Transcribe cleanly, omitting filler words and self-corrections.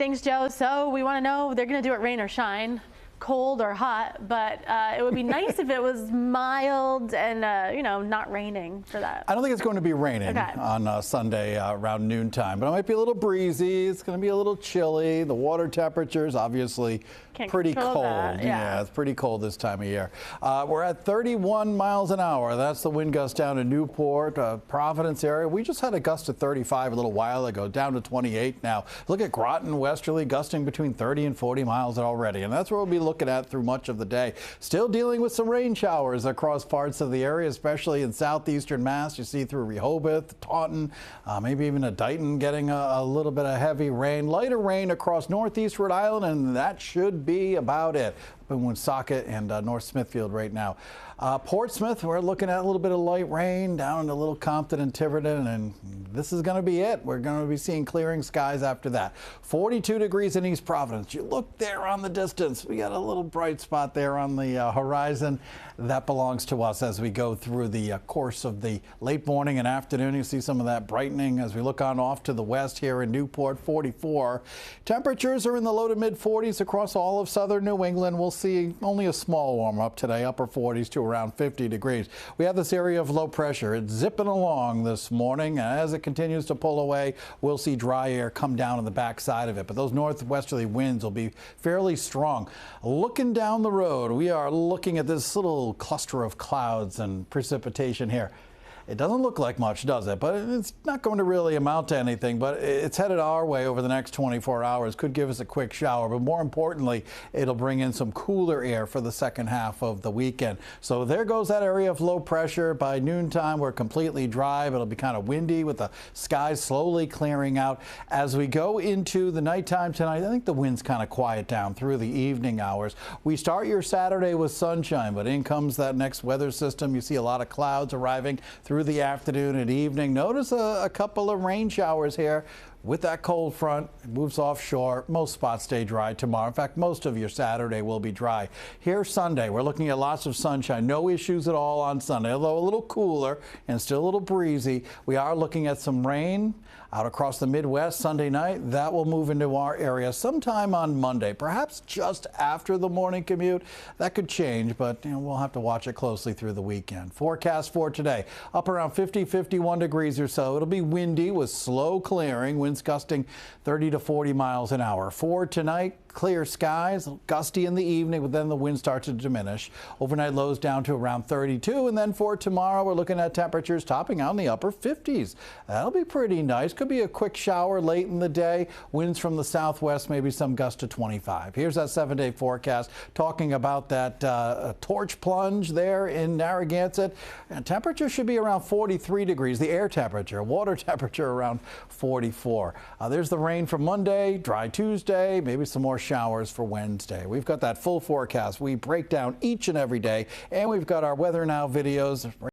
Thanks, Joe. So we want to know, they're going to do it rain or shine, cold or hot, but it would be nice if it was mild and, not raining for that. I don't think it's going to be raining on Sunday around noontime, but it might be a little breezy. It's going to be a little chilly. The water temperature is obviously pretty cold. Yeah, it's pretty cold this time of year. We're at 31 miles an hour. That's the wind gust down in Newport, Providence area. We just had a gust of 35 a little while ago, down to 28 now. Look at Groton westerly gusting between 30 and 40 miles already, and that's where we'll be looking at through much of the day. Still dealing with some rain showers across parts of the area, especially in southeastern Mass. You see through Rehoboth, Taunton, maybe even a Dighton getting a little bit of heavy rain. Lighter rain across northeast Rhode Island, and that should be about it. Up in Woonsocket and North Smithfield right now. Portsmouth, we're looking at a little bit of light rain down to Little Compton and Tiverton, and this is going to be it. We're going to be seeing clearing skies after that. 42 degrees in East Providence. You look there on the distance. We got a little bright spot there on the horizon. That belongs to us as we go through the course of the late morning and afternoon. You see some of that brightening as we look on off to the west here in Newport, 44. Temperatures are in the low to mid 40s across all of southern New England. We'll see only a small warm up today, upper 40s to around 50 degrees. We have this area of low pressure. It's zipping along this morning, and as it continues to pull away, we'll see dry air come down on the backside of it. But those northwesterly winds will be fairly strong. Looking down the road, we are looking at this little cluster of clouds and precipitation here. It doesn't look like much, does it? But it's not going to really amount to anything, but it's headed our way over the next 24 hours. Could give us a quick shower, but more importantly, it'll bring in some cooler air for the second half of the weekend. So there goes that area of low pressure. By noontime, we're completely dry, but it'll be kind of windy with the skies slowly clearing out. As we go into the nighttime tonight, I think the winds kind of quiet down through the evening hours. We start your Saturday with sunshine, but in comes that next weather system. You see a lot of clouds arriving through the afternoon and evening. Notice a couple of rain showers here with that cold front. It moves offshore. Most spots stay dry tomorrow. In fact, most of your Saturday will be dry. Here Sunday, we're looking at lots of sunshine. No issues at all on Sunday, although a little cooler and still a little breezy. We are looking at some rain out across the Midwest Sunday night. That will move into our area sometime on Monday, perhaps just after the morning commute. That could change, but we'll have to watch it closely through the weekend. Forecast for today, up around 50, 51 degrees or so. It'll be windy with slow clearing, winds gusting 30 to 40 miles an hour. For tonight, clear skies, gusty in the evening, but then the wind starts to diminish. Overnight lows down to around 32, and then for tomorrow, we're looking at temperatures topping out in the upper 50s. That'll be pretty nice. Could be a quick shower late in the day. Winds from the southwest, maybe some gust to 25. Here's that 7-day forecast talking about that torch plunge there in Narragansett. And temperature should be around 43 degrees. The air temperature, water temperature around 44. There's the rain for Monday, dry Tuesday, maybe some more showers for Wednesday. We've got that full forecast. We break down each and every day, and we've got our Weather Now videos.